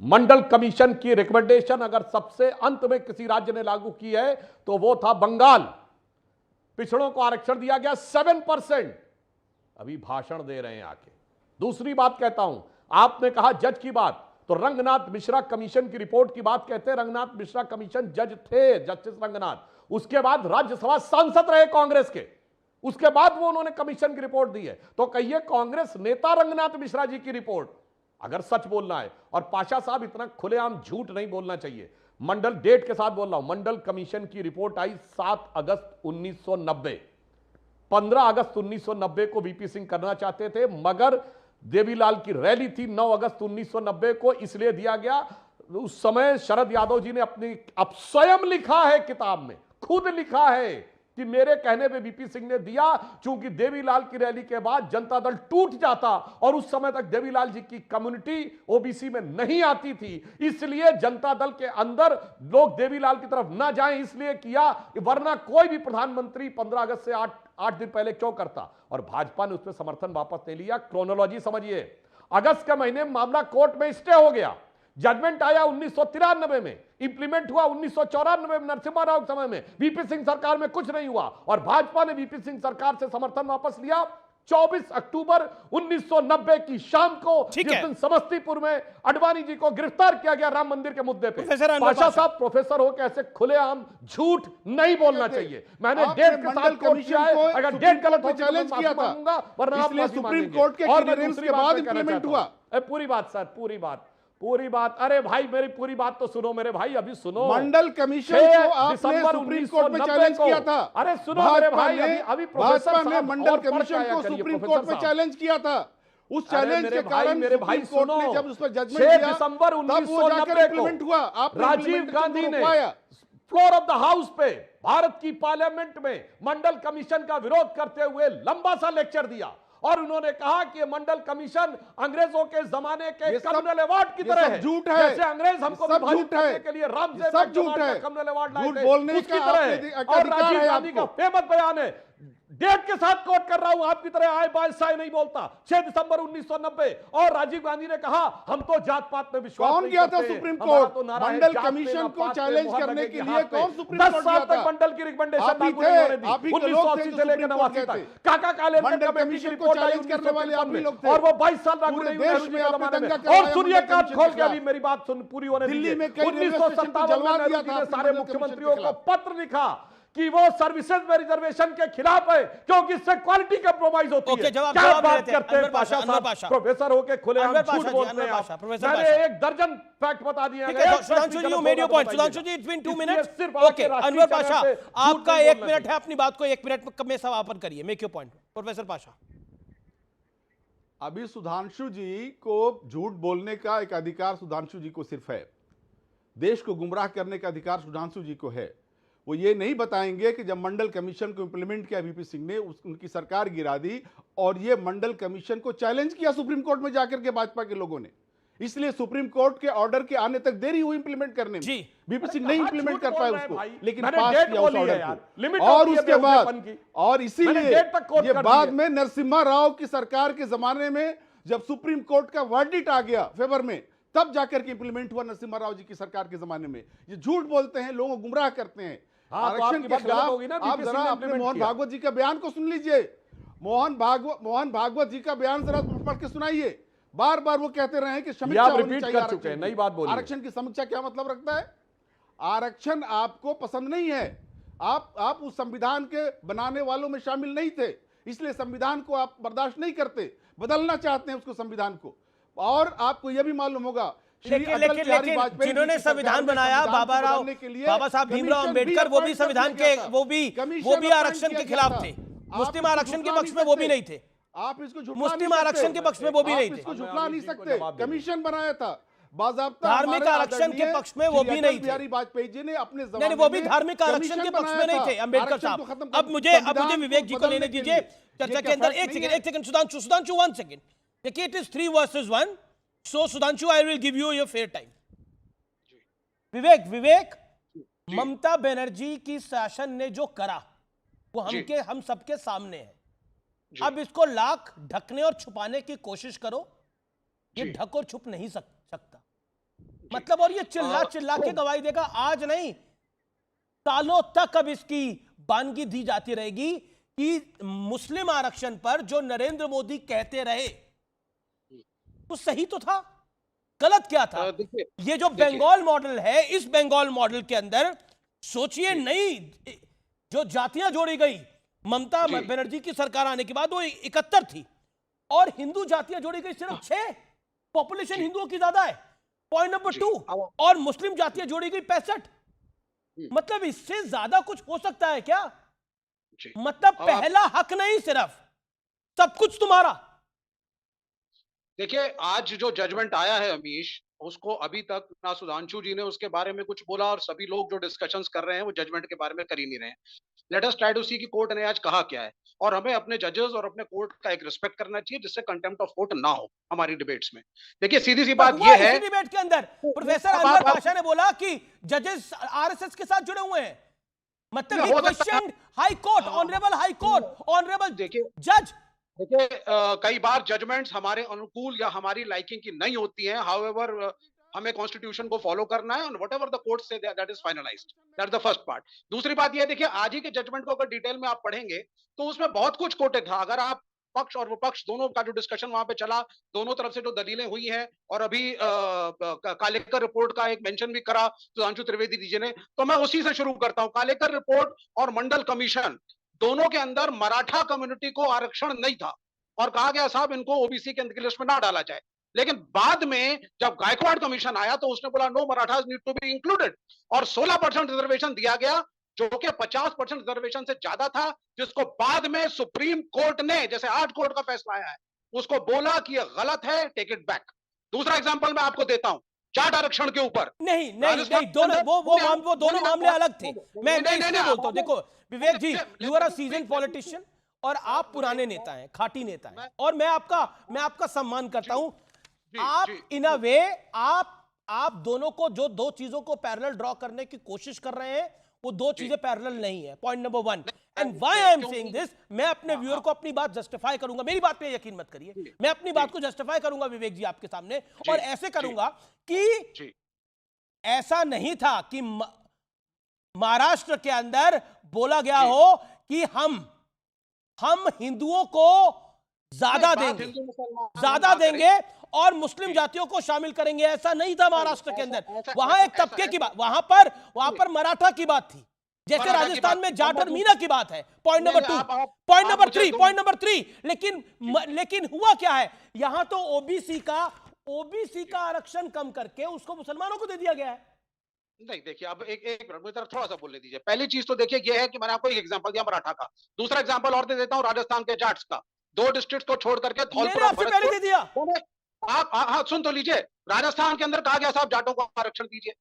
मंडल कमीशन की रिकमेंडेशन अगर सबसे अंत में किसी राज्य ने लागू की है तो वो था बंगाल। पिछड़ों को आरक्षण दिया गया 7%। अभी भाषण दे रहे हैं आके। दूसरी बात कहता हूं, आपने कहा जज की बात, तो रंगनाथ मिश्रा कमीशन की रिपोर्ट की बात कहते हैं। रंगनाथ मिश्रा कमीशन जज थे, जस्टिस रंगनाथ। उसके बाद राज्यसभा सांसद रहे कांग्रेस के, उसके बाद वो उन्होंने कमीशन की रिपोर्ट दी है। तो कहिए कांग्रेस नेता रंगनाथ मिश्रा जी की रिपोर्ट, अगर सच बोलना है। और पाशा साहब इतना खुलेआम झूठ नहीं बोलना चाहिए। मंडल डेट के साथ बोल रहा हूं, मंडल कमीशन की रिपोर्ट आई 7 अगस्त 1990। 15 अगस्त 1990 को वीपी सिंह करना चाहते थे, मगर देवीलाल की रैली थी 9 अगस्त 1990 को, इसलिए दिया गया। उस समय शरद यादव जी ने अपनी अब स्वयं लिखा है किताब में, खुद लिखा है कि मेरे कहने पे वीपी सिंह ने दिया, चूंकि देवीलाल की रैली के बाद जनता दल टूट जाता और उस समय तक देवीलाल जी की कम्युनिटी ओबीसी में नहीं आती थी, इसलिए जनता दल के अंदर लोग देवीलाल की तरफ ना जाएं, इसलिए किया, वरना कोई भी प्रधानमंत्री 15 अगस्त से 8 दिन पहले क्यों करता। और भाजपा ने उसमें समर्थन वापस नहीं लिया। क्रोनोलॉजी समझिए, अगस्त के महीने में मामला कोर्ट में स्टे हो गया, जजमेंट आया 1993 में, इंप्लीमेंट हुआ 1994 में नरसिम्हा राव के समय में, वीपी सिंह सरकार में कुछ नहीं हुआ और भाजपा ने वीपी सिंह सरकार से समर्थन वापस लिया 24 अक्टूबर 1990 की शाम को, जिस दिन समस्तीपुर में अडवाणी जी को गिरफ्तार किया गया राम मंदिर के मुद्दे पे। पाशा साहब प्रोफेसर हो कैसे खुलेआम झूठ नहीं बोलना चाहिए। मैंने डेट के साथ कोर्ट किया है, अगर डेट गलत हो चैलेंज किया था, वरना आप सुप्रीम कोर्ट के क्लियरेंस के बाद इंप्लीमेंट हुआ। पूरी बात सर, पूरी बात। अरे भाई मेरी पूरी बात तो सुनो मेरे भाई, अभी सुनो। मंडल कमीशन को आपने सुप्रीम कोर्ट में चैलेंज किया था। अरे सुनो मेरे भाई, अभी भाजपा ने मंडल कमीशन को सुप्रीम कोर्ट में चैलेंज किया था। उस चैलेंज के कारण मेरे भाई कोर्ट ने जब उस पर जजमेंट 6 दिया, दिसंबर तब वो 1990 जाकर इंप्लीमेंट हुआ। राजीव गांधी ने फ्लोर ऑफ द हाउस पे भारत की पार्लियामेंट में मंडल कमीशन का विरोध करते हुए लंबा सा लेक्चर दिया और उन्होंने कहा कि मंडल कमीशन अंग्रेजों के जमाने के कम्युनल अवार्ड की तरह है। झूठ है, जैसे अंग्रेज हमको विभाजित करने के लिए राम से सब झूठ है, कम्युनल अवार्ड लाए झूठ थे, बोलने उसकी का तरह। और राजीव गांधी का फेमस बयान है, डेट के साथ कोट कर रहा हूं, आपकी तरह आए बाय साय नहीं बोलता, 6 दिसंबर 1990। और राजीव गांधी ने कहा हम तो जात पात में विश्वास कौन गया था सुप्रीम कोर्ट? तो मंडल कमीशन को चैलेंज करने के लिए कौन सुप्रीम कोर्ट 10 साल तक मंडल की रिकमेंडेशन लागू नहीं होने दी, 1980 से लेकर 89 तक। काका कालेंद्र कमेटी की रिपोर्ट आई करने वाले आप ही लोग थे, और वो 22 साल लागू नहीं हुई नेहरू जी के जमाने में। और सुनिए कान खोल के, अभी मेरी बात सुन पूरी होने दीजिए। 1957 में नेहरू जी ने सारे मुख्यमंत्रियों को पत्र लिखा कि वो सर्विसेज में रिजर्वेशन के खिलाफ है क्योंकि इससे क्वालिटी कंप्रोमाइज होती है। क्या बात करते हैं पाशा साहब, प्रोफेसर होके खुलेआम झूठ बोलते हैं आप। मैंने 1 दर्जन फैक्ट बता दिया है। Sudhanshu ji, you made your point. Sudhanshu ji, it's been 2 minutes. Okay Anwar Pasha, आपका 1 मिनट है, अपनी बात को 1 मिनट में समापन करिए। Make your point professor Pasha. अभी सुधांशु जी को झूठ बोलने का एक अधिकार सुधांशु जी को सिर्फ है, देश को गुमराह करने का अधिकार सुधांशु जी को है। वो ये नहीं बताएंगे कि जब मंडल कमीशन को इंप्लीमेंट किया वीपी सिंह ने, उनकी सरकार गिरा दी और ये मंडल कमीशन को चैलेंज किया सुप्रीम कोर्ट में जाकर के भाजपा के लोगों ने, इसलिए सुप्रीम कोर्ट के ऑर्डर के आने तक देरी हुई इंप्लीमेंट करने में। वीपी सिंह नहीं इंप्लीमेंट कर पाए उसको, लेकिन पास किया उस ऑर्डर को। और उसके बाद, और इसीलिए ये बाद में नरसिम्हा राव की सरकार के जमाने में जब सुप्रीम कोर्ट का वर्डिक्ट आ गया फेवर में, तब जाकर के इंप्लीमेंट हुआ नरसिम्हा राव जी की सरकार के जमाने में। ये झूठ बोलते हैं, लोगों को गुमराह करते हैं। आरक्षण के खिलाफ आप जरा अपने मोहन भागवत जी का बयान को सुन लीजिए। मोहन भागवत जी का बयान जरा पढ़ के सुनाइए। बार बार वो कहते रहे हैं कि समीक्षा होनी चाहिए आरक्षण, नई बात बोलिए। आरक्षण की समीक्षा क्या मतलब रखता है? आरक्षण आपको पसंद नहीं है, आप उस संविधान के बनाने वालों में शामिल नहीं थे, इसलिए संविधान को आप बर्दाश्त नहीं करते, बदलना चाहते हैं उसको संविधान को। और आपको यह भी मालूम होगा, लेकिन जिन्होंने संविधान बनाया बाबा साहब भीमराव अंबेडकर, वो भी संविधान के वो भी आरक्षण के खिलाफ थे। मुस्लिम आरक्षण के पक्ष में वो भी नहीं थे। आप इसको मुस्लिम आरक्षण के पक्ष में वो भी नहीं थे। इसको झुठला नहीं सकते। कमीशन बनाया था बाज़ाब्ता, धार्मिक आरक्षण के पक्ष में वो भी नहीं थे। बिहारी वाजपेयी जी ने अपने जमाने में वो भी धार्मिक आरक्षण के पक्ष में नहीं थे अम्बेडकर साहब। अब मुझे विवेक जी को लेने दीजिए चर्चा के अंदर। एक सेकंड सुधांशु 1 सेकंड। देखिए, it is 3 versus 1। So Sudhanshu, I will give you your fair time. विवेक, ममता बनर्जी की शासन ने जो करा वो हम सबके सामने है। अब इसको लाख ढकने और छुपाने की कोशिश करो, ये ढक और छुप नहीं सकता। मतलब, और ये चिल्ला के गवाही देगा, आज नहीं सालों तक अब इसकी बानगी दी जाती रहेगी कि मुस्लिम आरक्षण पर जो नरेंद्र मोदी कहते रहे वो सही तो था, गलत क्या था? ये जो बंगाल मॉडल है, इस बंगाल मॉडल के अंदर सोचिए, नई जो जातियां जोड़ी गई ममता बनर्जी की सरकार आने के बाद वो 71 थी, और हिंदू जातियां जोड़ी गई सिर्फ 6। पॉपुलेशन हिंदुओं की ज्यादा है, पॉइंट नंबर 2, और मुस्लिम जातियां जोड़ी गई 65। मतलब इससे ज्यादा कुछ हो सकता है क्या? मतलब पहला हक नहीं, सिर्फ सब कुछ तुम्हारा। देखिए, आज जो जजमेंट आया है अमीश, उसको अभी तक ना सुधांशु जी ने उसके बारे में कुछ बोला, और सभी लोग जो डिस्कशंस कर रहे हैं वो जजमेंट के बारे में कर ही नहीं रहे हैं। लेट अस ट्राई टू सी कि कोर्ट ने आज कहा क्या है, और हमें अपने जजेस और अपने कोर्ट का एक रिस्पेक्ट करना चाहिए, जिससे कंटेम्प्ट ऑफ कोर्ट ना हो हमारी डिबेट्स में। देखिए, सीधी सी बात ये है, डिबेट के अंदर प्रोफेसर अनवर पाशा ने बोला कि जजेस आरएसएस के साथ जुड़े हुए हैं। मतलब question high court, honourable high court, honourable जज। देखिए, कई बार जजमेंट्स हमारे अनुकूल या हमारी लाइकिंग की नहीं होती हैं, हाउएवर हमें कॉन्स्टिट्यूशन को फॉलो करना है, और whatever the court say that is finalised. That's the first part. दूसरी बात ये, देखिए, आज ही के जजमेंट को अगर डिटेल में आप पढ़ेंगे तो उसमें बहुत कुछ कोटेड था। अगर आप पक्ष और विपक्ष दोनों का जो डिस्कशन वहां पे चला, दोनों तरफ से जो दलीलें हुई हैं, और अभी कालेकर रिपोर्ट का एक मेंशन भी करा सुधांशु त्रिवेदी जी ने, तो मैं उसी से शुरू करता हूं। कालेकर रिपोर्ट और मंडल कमीशन दोनों के अंदर मराठा कम्युनिटी को आरक्षण नहीं था, और कहा गया साहब इनको ओबीसी के अंदर लिस्ट में ना डाला जाए। लेकिन बाद में जब गायकवाड़ कमीशन आया तो उसने बोला no, Marathas need to be included, और 16% रिजर्वेशन दिया गया, जो कि 50% रिजर्वेशन से ज्यादा था, जिसको बाद में सुप्रीम कोर्ट ने, जैसे आज कोर्ट का फैसला आया है, उसको बोला कि यह गलत है, टेक इट बैक। दूसरा एग्जांपल मैं आपको देता हूं, जाट आरक्षण के ऊपर। नहीं, दोनों वो दोनों मामले अलग थे। मैं इसलिए बोलता हूं, देखो Vivek ji, you are a seasoned politician, और आप पुराने नेता हैं, खाटी नेता हैं, और मैं आपका सम्मान करता हूं। आप इन अ वे, आप दोनों को, जो दो चीजों को पैरेलल ड्रॉ करने की कोशिश कर रहे हैं, वो दो चीजें पैरेलल नहीं है, point number 1। And why I am saying this, मैं अपने व्यूअर को अपनी बात जस्टिफाई करूंगा, मेरी बात पे यकीन मत करिए, मैं अपनी बात को जस्टिफाई करूंगा विवेक जी आपके सामने, और ऐसे करूंगा कि ऐसा नहीं था कि महाराष्ट्र के अंदर बोला गया हो कि हम हिंदुओं को ज्यादा देंगे और मुस्लिम जातियों को शामिल करेंगे, ऐसा नहीं था महाराष्ट्र के अंदर। वहां एक तबके की बात, वहां पर मराठा की बात थी, जैसे राजस्थान में जाट और मीना की बात है। पॉइंट नंबर 2, पॉइंट नंबर 3, लेकिन हुआ क्या है, यहां तो ओबीसी का आरक्षण कम करके उसको मुसलमानों को दे दिया गया है। नहीं, देखिए, अब एक मिनट मुझे थोड़ा सा बोलने दीजिए। पहली चीज तो देखिए ये है कि मैंने आपको एक एग्जांपल दिया मराठा का, दूसरा एग्जांपल और दे देता हूं राजस्थान के जाट्स का। 2 डिस्ट्रिक्ट को छोड़ करके पहले दे दिया। आप हाँ सुन तो लीजिए, राजस्थान के अंदर कहा गया साहब जाटों को आरक्षण दीजिए,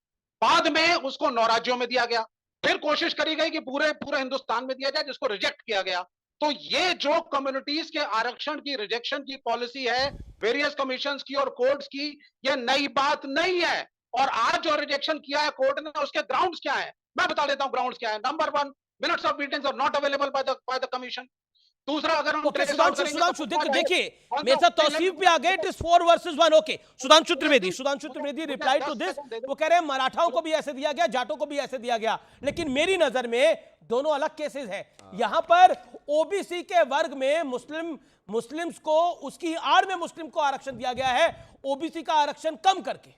बाद में उसको 9 राज्यों में दिया गया, फिर कोशिश करी गई कि पूरे हिंदुस्तान में दिया जाए, जिसको रिजेक्ट किया गया। तो ये जो कम्युनिटीज के आरक्षण की रिजेक्शन की पॉलिसी है वेरियस कमीशंस की और कोर्ट्स की, ये नई बात नहीं है। और आज जो रिजेक्शन किया है कोर्ट ने, उसके ग्राउंड्स क्या है, मैं बता देता हूं ग्राउंड्स क्या है। Number 1, minutes of meetings are not available by the commission. दूसरा, अगर हम सुधांशु देखिए, मेरे साथ तौसीफ भी आ गए, it is 4 versus 1। Okay, Sudhanshu Trivedi reply to this, वो कह रहे हैं मराठाओं को भी ऐसे दिया गया, जाटों को भी ऐसे दिया गया, लेकिन मेरी नजर में दोनों अलग केसेस हैं। यहां पर ओबीसी के वर्ग में मुस्लिम्स को, उसकी आड़ में मुस्लिम को आरक्षण दिया गया है, ओबीसी का आरक्षण कम करके।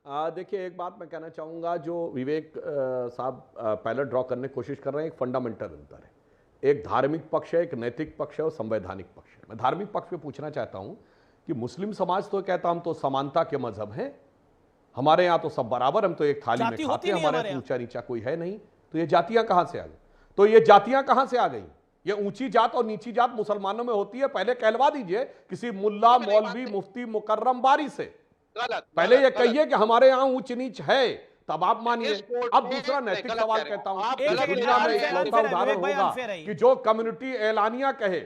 देखिए, एक बात मैं कहना चाहूँगा, जो विवेक साहब पहले ड्रॉ करने की कोशिश कर रहे हैं, एक फंडामेंटल अंतर है। एक धार्मिक पक्ष है, एक नैतिक पक्ष है, और संवैधानिक पक्ष है। मैं धार्मिक पक्ष पे पूछना चाहता हूँ कि मुस्लिम समाज तो कहता हम तो समानता के मजहब हैं, हमारे यहाँ तो सब बराबर, हम तो एक थाली में खाते हैं, हमारे यहाँ ऊंचा नीचा कोई है नहीं, तो ये जातियाँ कहाँ से आ गई? तो ये जातियाँ कहाँ से आ गई? ये ऊंची जात और नीची जात मुसलमानों में होती है, पहले कहलवा दीजिए किसी मुल्ला, मौलवी, मुफ्ती, मुकर्रम बारी से, पहले ये कहिए कि हमारे यहाँ ऊंच नीच है, तब आप मानिए। अब दूसरा नैतिक सवाल कहता हूं, दुनिया में इकलौता उदाहरण होगा कि जो कम्युनिटी एलानिया कहे,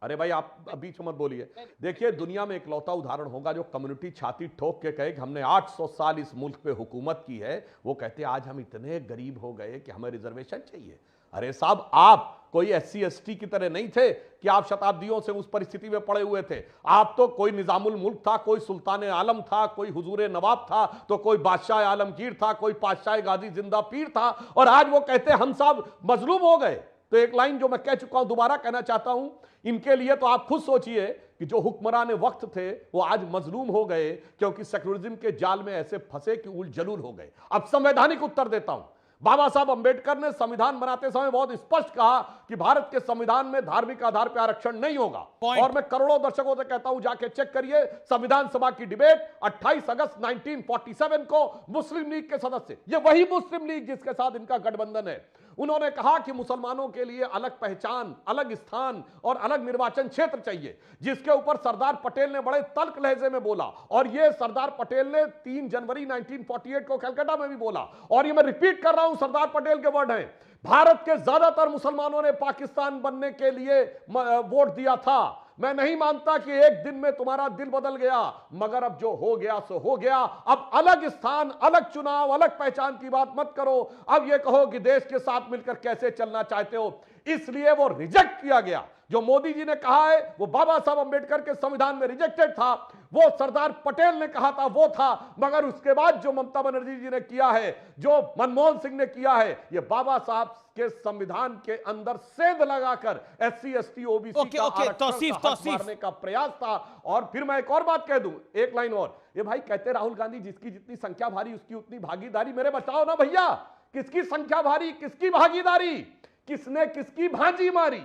अरे भाई आप बीच मत बोलिए, देखिए दुनिया में इकलौता उदाहरण होगा जो कम्युनिटी छाती ठोक के कहे कि हमने 800 साल इस मुल्क पे हुकूमत की है, वो कहते आज हम इतने गरीब हो गए कि हमें रिजर्वेशन चाहिए। अरे साहब, आप कोई SC ST की तरह नहीं थे कि आप शताब्दियों से उस परिस्थिति में पड़े हुए थे। आप तो कोई निजामुल मुल्क था, कोई सुल्तान आलम था, कोई हुजूर नवाब था, तो कोई बादशाह आलमगीर था, कोई पातशाह गाजी जिंदा पीर था, और आज वो कहते हम सब मजलूम हो गए। तो एक लाइन जो मैं कह चुका हूं दोबारा कहना चाहता हूं, इनके लिए तो आप खुद सोचिए कि जो हुक्मरान वक्त थे वो आज मजलूम हो गए क्योंकि सेक्युलरिज्म के जाल में ऐसे फंसे कि उलझलूल हो गए। अब संवैधानिक उत्तर देता हूं। बाबा साहब अंबेडकर ने संविधान बनाते समय बहुत स्पष्ट कहा कि भारत के संविधान में धार्मिक आधार पर आरक्षण नहीं होगा। और मैं करोड़ों दर्शकों से कहता हूं, जाके चेक करिए संविधान सभा की डिबेट 28 अगस्त 1947 को मुस्लिम लीग के सदस्य, ये वही मुस्लिम लीग जिसके साथ इनका गठबंधन है, उन्होंने कहा कि मुसलमानों के लिए अलग पहचान, अलग स्थान और अलग निर्वाचन क्षेत्र चाहिए, जिसके ऊपर सरदार पटेल ने बड़े तल्ख लहजे में बोला। और यह सरदार पटेल ने 3 जनवरी 1948 को कलकत्ता में भी बोला, और ये मैं रिपीट कर रहा हूं, सरदार पटेल के वर्ड हैं। भारत के ज्यादातर मुसलमानों ने पाकिस्तान बनने के लिए वोट दिया था। मैं नहीं मानता कि एक दिन में तुम्हारा दिल बदल गया, मगर अब जो हो गया सो हो गया। अब अलग स्थान, अलग चुनाव, अलग पहचान की बात मत करो। अब यह कहो कि देश के साथ मिलकर कैसे चलना चाहते हो। इसलिए वो रिजेक्ट किया गया। जो मोदी जी ने कहा है वो बाबा साहब अंबेडकर के संविधान में रिजेक्टेड था, वो सरदार पटेल ने कहा था वो था, मगर उसके बाद जो ममता बनर्जी जी ने किया है, जो मनमोहन सिंह ने किया है, ये बाबा साहब के संविधान के अंदर सेंध लगाकर SC ST OBC का आरक्षण का हक मारने का प्रयास था। और फिर मैं एक और बात कह दूं, एक लाइन और, ये भाई कहते राहुल गांधी जिसकी जितनी संख्या भारी उसकी उतनी भागीदारी। मेरे बताओ ना भैया, किसकी संख्या भारी, किसकी भागीदारी, किसने किसकी भांजी मारी?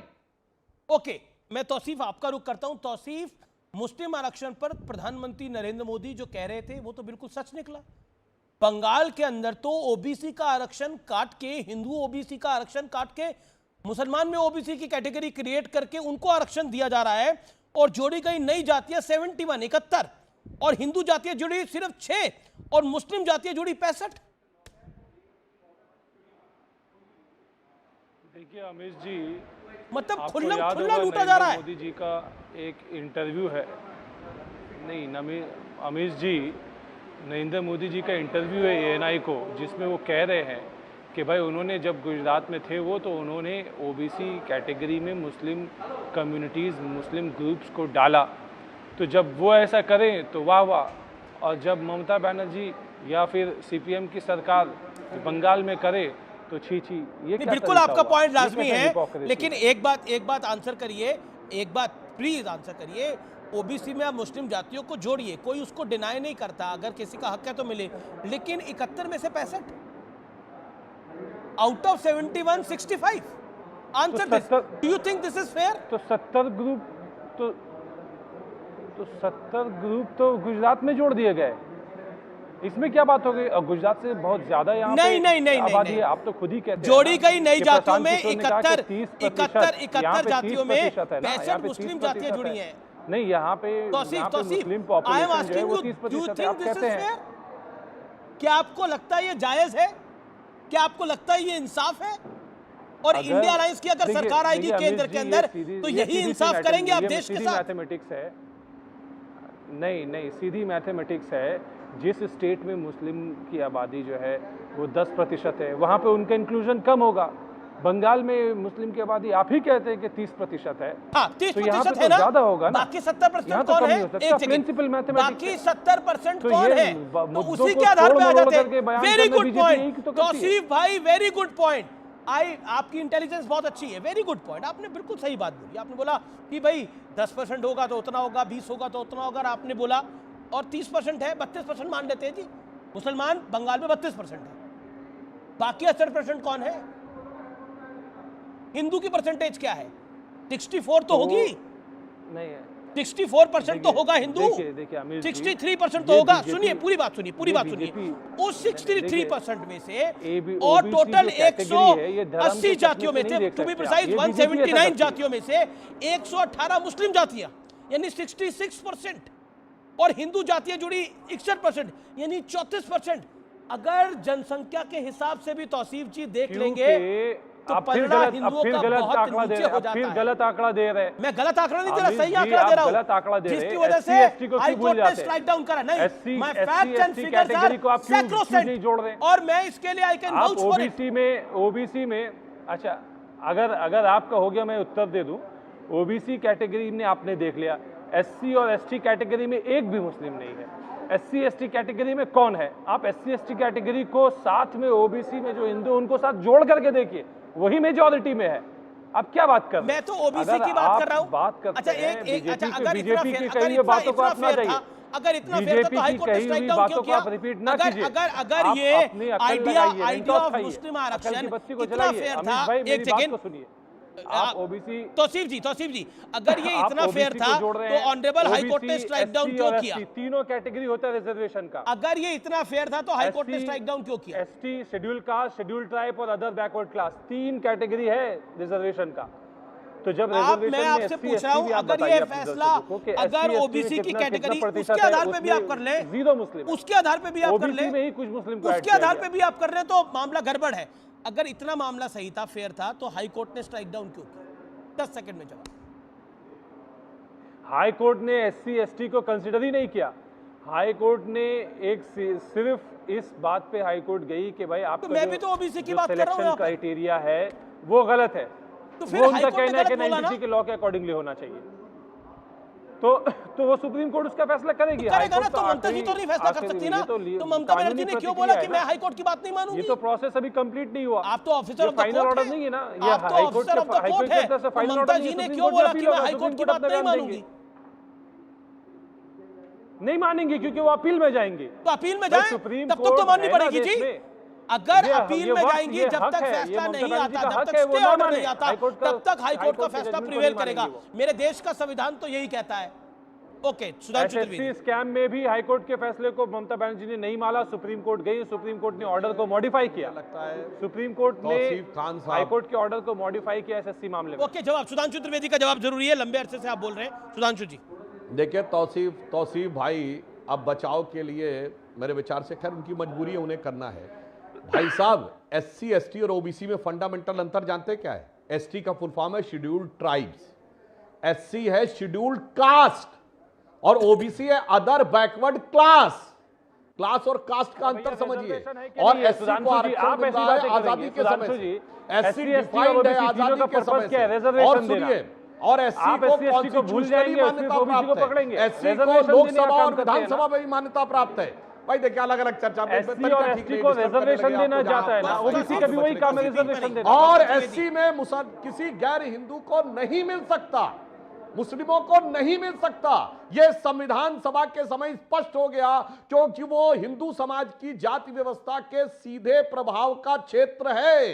ओके, मैं तौसीफ आपका रुख करता हूं। तौसीफ, मुस्लिम आरक्षण पर प्रधानमंत्री नरेंद्र मोदी जो कह रहे थे वो तो बिल्कुल सच निकला। बंगाल के अंदर तो OBC का आरक्षण काट के, हिंदू OBC का आरक्षण काट के, मुसलमान में OBC की कैटेगरी क्रिएट करके उनको आरक्षण दिया जा रहा है, और जोड़ी गई नई जातियां 71 और हिंदू जातियां जुड़ी सिर्फ 6 और मुस्लिम जातियां जुड़ी 65। देखिए अमीश जी, मतलब खुल्ला लूटा जा रहा है। मोदी जी का एक इंटरव्यू है, नहीं अमीश जी, नरेंद्र मोदी जी का इंटरव्यू है ANI को, जिसमें वो कह रहे हैं कि भाई उन्होंने जब गुजरात में थे वो, तो उन्होंने OBC कैटेगरी में मुस्लिम कम्युनिटीज़, मुस्लिम ग्रुप्स को डाला। तो जब वो ऐसा करें तो वाह वाह, और जब ममता बनर्जी या फिर CPM की सरकार बंगाल में करे तो छी छी। ये बिल्कुल आपका पॉइंट लाजमी है, लेकिन एक बात आंसर करिए, एक बात प्लीज आंसर करिए। OBC में आप मुस्लिम जातियों को जोड़िए, कोई उसको डिनाई नहीं करता, अगर किसी का हक है तो मिले, लेकिन 71 में से 65 out of 71 65। Answer this, do you think this is fair? तो 70 ग्रुप तो गुजरात में जोड़ दिए गए, इसमें क्या बात हो गई? और गुजरात से बहुत ज्यादा यहाँ नहीं आबादी है, आप तो खुद ही कहते हैं। जोड़ी गई नई जातियों में 71 जातियों में 65 मुस्लिम जातियां जुड़ी हैं। नहीं, यहाँ पे मुस्लिम पॉपुलेशन जो है वो 30% है, आप कहते हैं। क्या आपको लगता है ये जायज है? क्या आपको लगता है ये इंसाफ है? और इंडिया अलायंस की अगर सरकार आएगी केंद्र के अंदर तो यही इंसाफ करेंगे आप देश के साथ? मैथमेटिक्स है, नहीं सीधी मैथमेटिक्स है। जिस स्टेट में मुस्लिम की आबादी जो है वो 10% है, वहाँ पे उनका इंक्लूजन कम होगा। बंगाल में मुस्लिम की आबादी आप ही कहते हैं कि 30% है, हाँ, 30% तो यहाँ पे है तो ज्यादा होगा ना। बाकी 70% कौन है? प्रिंसिपल मैथमेटिक्स, बाकी 70% कौन है? तो उसी के आधार पे आ जाते हैं। वेरी गुड पॉइंट तौसीफ भाई, वेरी गुड पॉइंट। आपकी इंटेलिजेंस बहुत अच्छी है, वेरी गुड पॉइंट। आपने बिल्कुल सही बात बोली। आपने बोला कि भाई 10% होगा तो उतना होगा, 20 होगा तो उतना होगा। आपने बोला और 30% है, 32% मान लेते हैं जी। मुसलमान बंगाल में 32% है, बाकी 80% कौन है? हिंदू की परसेंटेज क्या है? 64 तो होगी नहीं है, 64% तो होगा हिंदू, 63% तो होगा। सुनिए पूरी बात सुनिए, उस 63% में से और टोटल 180 जातियों में से, टू बी प्रिसाइज 179 जातियों में से 118 मुस्लिम जातियां यानी 66%, और हिंदू जातियां जुड़ी 61% यानी 34%। अगर जनसंख्या के हिसाब से भी तौसीफ जी देख लेंगे तो फिर गलत आंकड़ा दे रहे हैं। मैं गलत आंकड़ा नहीं दे रहा, सही आंकड़ा दे रहा हूं, गलत आंकड़ा दे रहे हैं। जिसकी वजह से हाई कोर्ट ने स्ट्राइक डाउन करा। नहीं, my facts and figures are sacrosanct, और मैं इसके लिए I can vouch for it. OBC में अच्छा, अगर आपका हो गया मैं उत्तर दे दूं। ओबीसी कैटेगरी में आपने देख लिया, एससी और एसटी कैटेगरी में एक भी मुस्लिम नहीं है। एससी एसटी कैटेगरी में कौन है? आप एससी एसटी कैटेगरी को साथ में ओबीसी में जो हिंदू उनको साथ जोड़ करके देखिए, वही मेजॉरिटी में है। आप क्या बात कर रहे हैं? मैं तो ओबीसी की बात कर रहा हूं। बात करते अच्छा हैं अच्छा, अगर बीजेपी की कही हुई बातों को आप ना जाइए। अगर इतना फेयर था तो हाई कोर्ट ने स्ट्राइक डाउन क्यों किया? अगर ये आइडिया ऑफ मुस्लिम आरक्षण इतना फेयर था, एक सेकंड आप ओबीसी तौसीफ जी, अगर ये इतना फेयर था तो ऑनरेबल हाई कोर्ट ने स्ट्राइक डाउन क्यों किया? तीनों कैटेगरी होता है रिजर्वेशन का। अगर ये इतना फेयर था तो हाई कोर्ट ने स्ट्राइक डाउन क्यों किया? ST, schedule caste, schedule tribe और अदर बैकवर्ड क्लास, 3 कैटेगरी है रिजर्वेशन का। तो जब मैं आपसे पूछ रहा हूं, अगर ये फैसला अगर ओबीसी की कैटेगरी उसके आधार पे भी आप कर ले, 0 मुस्लिम, उसके आधार पे भी आप कर ले, में ही कुछ मुस्लिम को उसके आधार पे भी आप कर रहे हैं तो मामला गड़बड़ है। अगर इतना मामला सही था, फेयर था, तो हाई कोर्ट ने स्ट्राइक डाउन क्यों किया? 10 सेकंड में जवाब। हाई कोर्ट ने एससी एसटी को कंसिडर ही नहीं किया। हाई कोर्ट ने सिर्फ इस बात पे हाई कोर्ट गई कि भाई आपका मैं भी तो ओबीसी की बात कर रहा हूं, सिलेक्शन क्राइटेरिया है वो गलत है। तो वो उनका कहना है कि 93 के लॉ के अकॉर्डिंगली होना चाहिए। तो वो सुप्रीम कोर्ट उसका फैसला करेगी। करेगा ना, तो ममता जी तो नहीं फैसला कर सकती ना। तो ममता बनर्जी ने क्यों बोला कि मैं हाई कोर्ट की बात नहीं मानूंगी? ये तो प्रोसेस अभी कंप्लीट नहीं हुआ। आप तो officer of the final order नहीं है ना, ये आप तो ऑफिसर ऑफ द कोर्ट है। तो ममता जी ने क्यों बोला कि मैं हाई कोर्ट की बात नहीं मानूंगी? नहीं मानेंगे क्योंकि वो अपील में जाएंगे। तो अपील में जाए तब तक तो माननी पड़ेगी जी। अगर अपील में जाएंगी, जब तक फैसला नहीं आता, जब तक स्टे ऑर्डर नहीं आता, तब तक हाई कोर्ट का फैसला प्रिवेल करेगा। मेरे देश का संविधान तो यही कहता है। ओके, सुधांशु त्रिवेदी। स्कैम में भी हाई कोर्ट के फैसले को ममता बनर्जी ने नहीं माना, सुप्रीम कोर्ट गई, सुप्रीम कोर्ट ने ऑर्डर को मॉडिफाई किया। लगता है सुप्रीम कोर्ट ने हाई कोर्ट के ऑर्डर को मॉडिफाई किया एसएससी मामले में। ओके, जवाब सुधांशु त्रिवेदी का जवाब जरूरी है, लंबे अरसे से आप बोल रहे हैं। सुधांशु जी देखिए, तौसीफ भाई अब बचाव के लिए मेरे विचार से, खैर उनकी मजबूरी है, उन्हें करना है। भाई साहब, एससी एसटी और ओबीसी में फंडामेंटल अंतर जानते क्या है? एसटी का फुल फॉर्म है शेड्यूल्ड ट्राइब्स, एससी है शेड्यूल्ड कास्ट और ओबीसी है अदर बैकवर्ड क्लास। क्लास और कास्ट का अंतर समझिए। और एससी को आरक्षण मिलता है आजादी के समय से, एससी डिफाइंड है आजादी के समय से। और सुनिए, और एससी को कॉन्स्टिट्यूशनली मान्यता प्राप्त है, एससी को लोकसभा और विधानसभा में भी मान्यता प्राप्त है। भाई देखिए, अलग अलग चर्चा में एससी और एसटी को रिजर्वेशन देना चाहता है ना, ओबीसी का भी वही काम है, रिजर्वेशन देना। और एससी में किसी गैर हिंदू को नहीं मिल सकता, मुस्लिमों को नहीं मिल सकता। यह संविधान सभा के समय स्पष्ट हो गया, क्योंकि वो हिंदू समाज की जाति व्यवस्था के सीधे प्रभाव का क्षेत्र है।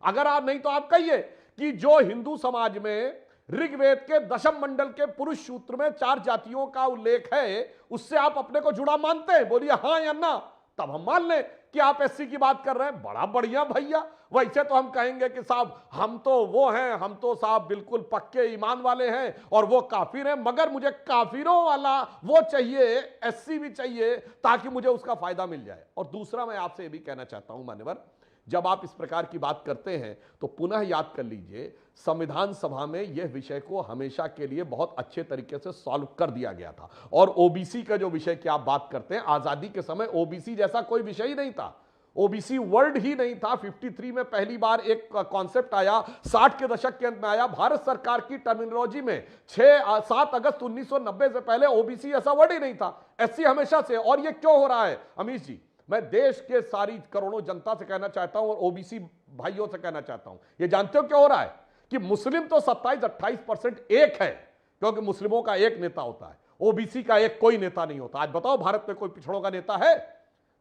अगर आप नहीं तो आप कहिए कि जो हिंदू समाज में ऋग्वेद के दशम मंडल के पुरुष सूत्र में 4 जातियों का उल्लेख है, उससे आप अपने को जुड़ा मानते हैं? बोलिए हां या ना, तब हम मान लें कि आप एससी की बात कर रहे हैं। बड़ा बढ़िया भैया। वैसे तो हम कहेंगे कि साहब हम तो वो हैं, हम तो साहब बिल्कुल पक्के ईमान वाले हैं और वो काफिर हैं, मगर मुझे काफिरों वाला वो चाहिए, एससी भी चाहिए, ताकि मुझे उसका फायदा मिल जाए। और दूसरा मैं आपसे ये भी कहना चाहता हूं मान्यवर, जब आप इस प्रकार की बात करते हैं तो पुनः याद कर लीजिए, संविधान सभा में यह विषय को हमेशा के लिए बहुत अच्छे तरीके से सॉल्व कर दिया गया था। और ओबीसी का जो विषय की आप बात करते हैं, आजादी के समय ओबीसी जैसा कोई विषय ही नहीं था, ओबीसी वर्ड ही नहीं था। 53 में पहली बार एक कॉन्सेप्ट आया, 60 के दशक के अंत में आया। भारत सरकार की टर्मिनोलॉजी में 7 अगस्त 1990 से पहले ओबीसी ऐसा वर्ड ही नहीं था, एससी हमेशा से। और ये क्यों हो रहा है अमीश जी? मैं देश के सारी करोड़ों जनता से कहना चाहता हूं और ओबीसी भाइयों से कहना चाहता हूं, ये जानते हो क्यों हो रहा है? कि मुस्लिम तो 27-28% एक है, क्योंकि मुस्लिमों का एक नेता होता है, ओबीसी का एक कोई नेता नहीं होता। आज बताओ, भारत में कोई पिछड़ों का नेता है?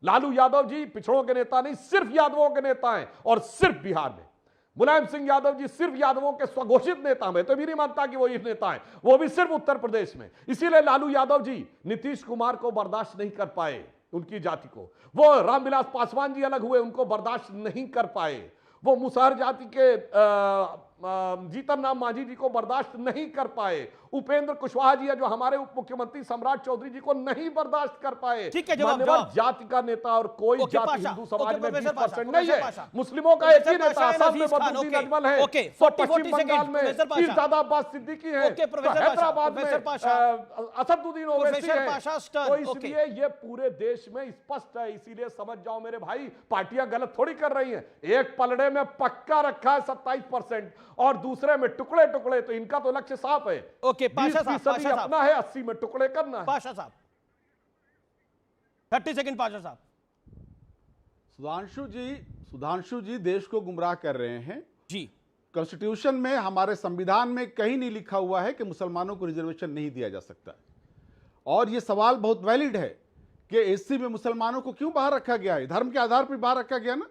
लालू यादव जी पिछड़ों के नेता नहीं, सिर्फ यादवों के नेता हैं, और सिर्फ बिहार में। मुलायम सिंह यादव जी सिर्फ यादवों के स्वघोषित नेता हैं, तो भी नहीं मानता कि वो ये नेता है, वो भी सिर्फ उत्तर प्रदेश में। इसीलिए लालू यादव जी नीतीश कुमार को बर्दाश्त नहीं कर पाए, उनकी जाति को। वो रामविलास पासवान जी अलग हुए, उनको बर्दाश्त नहीं कर पाए। वो मुसहर जाति के जीतन राम मांझी जी को बर्दाश्त नहीं कर पाए। उपेंद्र कुशवाहा जी है जो हमारे उप मुख्यमंत्री सम्राट चौधरी जी को नहीं बर्दाश्त कर पाए। ठीक है, जवाब जाति का नेता और कोई जाति हिंदू समाज में 20% नहीं है। मुस्लिमों का एक ही नेता असम में बदरुद्दीन अजमल है, पश्चिम बंगाल में पीरजादा अब्बास सिद्दीकी है, हैदराबाद में असदुद्दीन ओवैसी है। तो इसलिए ये पूरे देश में स्पष्ट है। इसीलिए समझ जाओ मेरे भाई, पार्टियां गलत थोड़ी कर रही हैं। एक पलड़े में पक्का रखा है 27%, और दूसरे में टुकड़े टुकड़े, तो इनका तो लक्ष्य साफ है। ओके, पाशा साहब, 20% अपना है, 80 में टुकड़े करना है। पाशा साहब 30 सेकंड। पाशा साहब, सुधांशु जी देश को गुमराह कर रहे हैं जी। कॉन्स्टिट्यूशन में, हमारे संविधान में कहीं नहीं लिखा हुआ है कि मुसलमानों को रिजर्वेशन नहीं दिया जा सकता। और यह सवाल बहुत वैलिड है कि एससी में मुसलमानों को क्यों बाहर रखा गया है? धर्म के आधार पर बाहर रखा गया ना।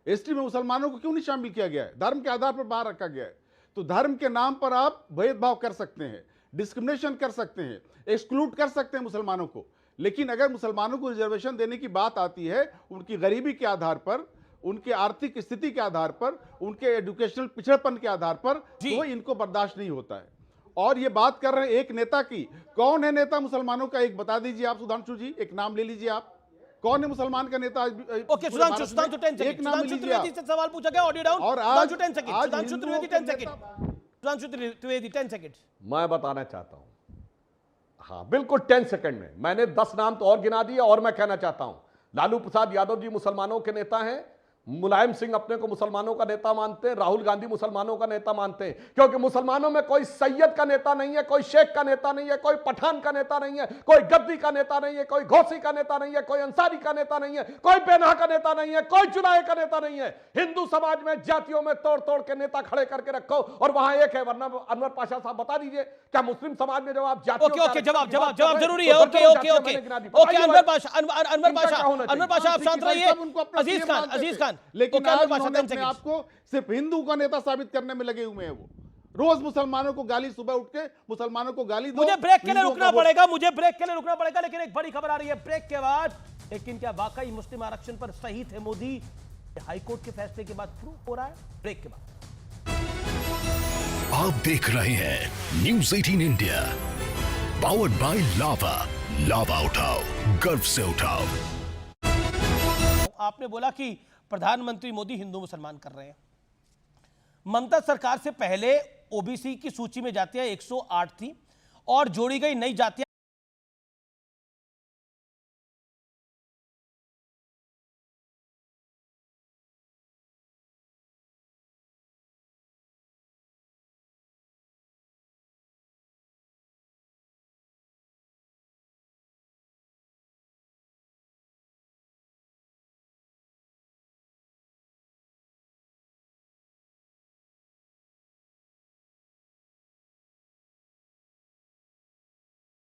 एसटी में मुसलमानों को क्यों नहीं शामिल किया गया है? धर्म के आधार पर बाहर रखा गया है। तो धर्म के नाम पर आप भेदभाव कर सकते हैं, डिस्क्रिमिनेशन कर सकते हैं, एक्सक्लूड कर सकते हैं मुसलमानों को, लेकिन अगर मुसलमानों को रिजर्वेशन देने की बात आती है उनकी गरीबी के आधार पर, उनके आर्थिक स्थिति के आधार पर, उनके एजुकेशनल पिछड़ेपन के आधार पर, तो इनको बर्दाश्त नहीं होता है। और ये बात कर रहे हैं एक नेता की। कौन है नेता मुसलमानों का? एक बता दीजिए आप सुधांशु जी, एक नाम ले लीजिए आप। कौन है मुसलमान का नेता? Okay, Sudhanshu 10 second. एक नाम सुधांशु लीजिए त्रिवेदी आप। से सवाल पूछा गया, ऑडियो डाउन। और सुधांशु 10 सेकंड। आज सुधांशु त्रिवेदी 10 सेकंड। सुधांशु त्रिवेदी 10 सेकंड। मैं बताना चाहता हूं, हाँ बिल्कुल 10 सेकंड में मैंने 10 नाम तो और गिना दिए। और मैं कहना चाहता हूं, लालू प्रसाद यादव जी मुसलमानों के नेता हैं, मुलायम सिंह अपने को मुसलमानों का नेता मानते हैं, राहुल गांधी मुसलमानों का नेता मानते हैं, क्योंकि मुसलमानों में कोई सैयद का नेता नहीं है, कोई शेख का नेता नहीं है, कोई पठान का नेता नहीं है, कोई गद्दी का नेता नहीं है, कोई घोसी का नेता नहीं है, कोई अंसारी का नेता नहीं है, कोई बेनहा का नेता नहीं है, कोई चुनाव का नेता नहीं है। हिंदू समाज में जातियों में तोड़ तोड़ के नेता खड़े करके रखो, और वहां एक है। वरना अनवर पाशा साहब बता दीजिए, क्या मुस्लिम समाज में जब आप जातियों ओके, जवाब जरूरी है। ओके, अनवर पाशा आप शांत रहिए। अजीज खान, लेकिन अपने आपको सिर्फ हिंदू का नेता साबित करने में लगे हुए हैं। वो रोज मुसलमानों को गाली, सुबह उठ के मुसलमानों को गाली दो। मुझे ब्रेक के लिए रुकना पड़ेगा, लेकिन एक बड़ी खबर आ रही है ब्रेक के बाद। लेकिन क्या वाकई मुस्लिम आरक्षण पर सही थे मोदी? हाईकोर्ट के फैसले के बाद प्रूव हो रहा है। ब्रेक के बाद आप देख रहे हैं न्यूज़ 18 इंडिया, पावर्ड बाय लावा। लावा उठाओ, गर्व से उठाओ। आपने बोला कि प्रधानमंत्री मोदी हिंदू मुसलमान कर रहे हैं। ममता सरकार से पहले ओबीसी की सूची में जातियां 108 थी और जोड़ी गई नई जातियां